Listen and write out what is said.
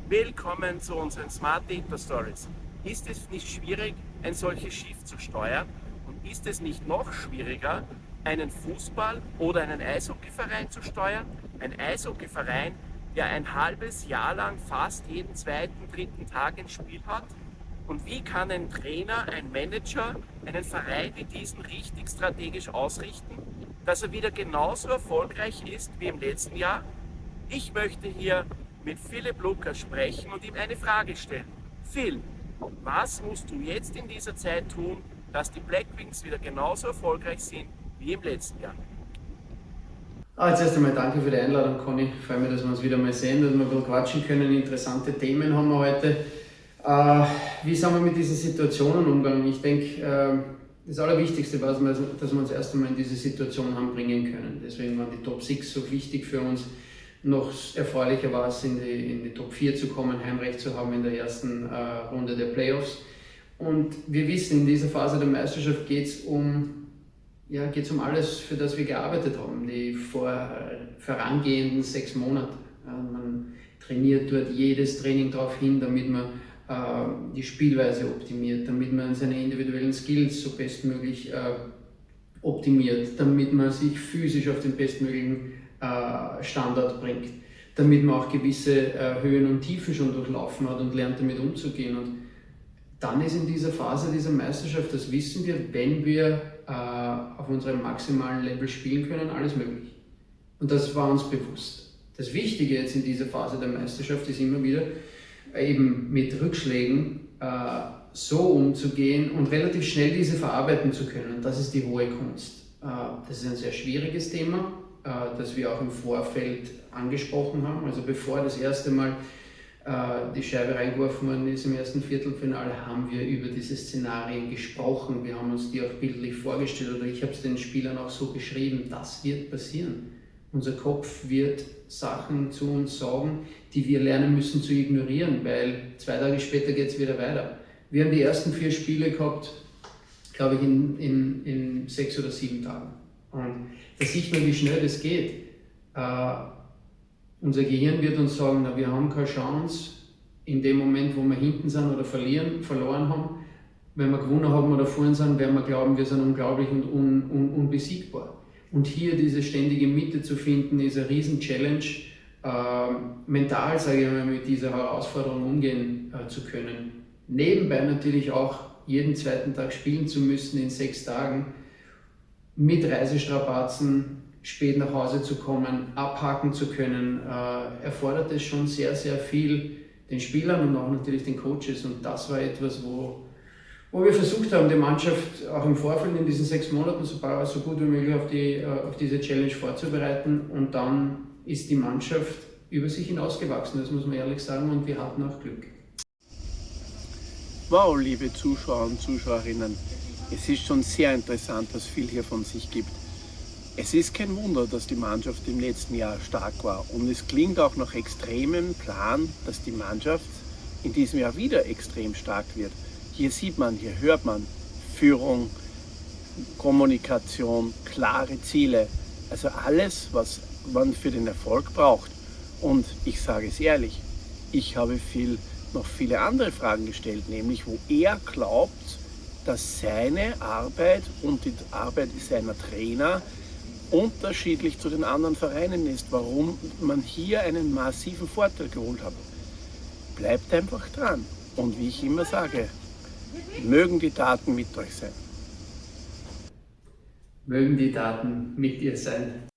Willkommen zu unseren Smart Data Stories. Ist es nicht schwierig, ein solches Schiff zu steuern? Und ist es nicht noch schwieriger, einen Fußball- oder einen Eishockeyverein zu steuern? Ein Eishockeyverein, der ein halbes Jahr lang fast jeden zweiten, dritten Tag ein Spiel hat? Und wie kann ein Trainer, ein Manager einen Verein wie diesen richtig strategisch ausrichten, dass er wieder genauso erfolgreich ist wie im letzten Jahr? Ich möchte hier mit Philipp Lukas sprechen und ihm eine Frage stellen. Phil, was musst du jetzt in dieser Zeit tun, dass die Black Wings wieder genauso erfolgreich sind wie im letzten Jahr? Zuerst einmal danke für die Einladung, Conny. Ich freue mich, dass wir uns wieder mal sehen, dass wir ein bisschen quatschen können. Interessante Themen haben wir heute. Wie sind wir mit diesen Situationen umgegangen? Ich denke, das Allerwichtigste war, dass wir uns erst einmal in diese Situation haben bringen können. Deswegen waren die Top 6 so wichtig für uns. Noch erfreulicher war es, in die Top 4 zu kommen, Heimrecht zu haben in der ersten Runde der Playoffs. Und wir wissen, in dieser Phase der Meisterschaft geht es um alles, für das wir gearbeitet haben, die vorangehenden 6 Monate. Man trainiert dort jedes Training darauf hin, damit man die Spielweise optimiert, damit man seine individuellen Skills so bestmöglich optimiert, damit man sich physisch auf den bestmöglichen Standard bringt, damit man auch gewisse Höhen und Tiefen schon durchlaufen hat und lernt damit umzugehen. Und dann ist in dieser Phase dieser Meisterschaft, das wissen wir, wenn wir auf unserem maximalen Level spielen können, alles möglich. Und das war uns bewusst. Das Wichtige jetzt in dieser Phase der Meisterschaft ist immer wieder, eben mit Rückschlägen so umzugehen und relativ schnell diese verarbeiten zu können. Und das ist die hohe Kunst. Das ist ein sehr schwieriges Thema, das wir auch im Vorfeld angesprochen haben. Also bevor das erste Mal die Scheibe reingeworfen worden ist im ersten Viertelfinale, haben wir über diese Szenarien gesprochen. Wir haben uns die auch bildlich vorgestellt, oder ich habe es den Spielern auch so beschrieben, das wird passieren. Unser Kopf wird Sachen zu uns sagen, die wir lernen müssen zu ignorieren, weil 2 Tage später geht es wieder weiter. Wir haben die ersten 4 Spiele gehabt, glaube ich, in 6 oder 7 Tagen. Und da sieht man, wie schnell das geht. Unser Gehirn wird uns sagen, na, wir haben keine Chance in dem Moment, wo wir hinten sind oder verloren haben. Wenn wir gewonnen haben oder vorn sind, werden wir glauben, wir sind unglaublich und unbesiegbar. Und hier diese ständige Mitte zu finden, ist eine Riesen-Challenge, mental, sage ich mal, mit dieser Herausforderung umgehen zu können. Nebenbei natürlich auch jeden zweiten Tag spielen zu müssen in 6 Tagen, mit Reisestrapazen, spät nach Hause zu kommen, abhaken zu können, erfordert es schon sehr, sehr viel den Spielern und auch natürlich den Coaches. Und das war etwas, wo wir versucht haben, die Mannschaft auch im Vorfeld in diesen 6 Monaten so gut wie möglich auf diese Challenge vorzubereiten. Und dann ist die Mannschaft über sich hinausgewachsen, das muss man ehrlich sagen, und wir hatten auch Glück. Wow, liebe Zuschauer und Zuschauerinnen, es ist schon sehr interessant, was Phil hier von sich gibt. Es ist kein Wunder, dass die Mannschaft im letzten Jahr stark war, und es klingt auch nach extremem Plan, dass die Mannschaft in diesem Jahr wieder extrem stark wird. Hier sieht man, hier hört man Führung, Kommunikation, klare Ziele, also alles, was man für den Erfolg braucht. Und ich sage es ehrlich, ich habe noch viele andere Fragen gestellt, nämlich wo er glaubt, dass seine Arbeit und die Arbeit seiner Trainer unterschiedlich zu den anderen Vereinen ist, warum man hier einen massiven Vorteil geholt hat. Bleibt einfach dran. Und wie ich immer sage, mögen die Daten mit euch sein. Mögen die Daten mit dir sein.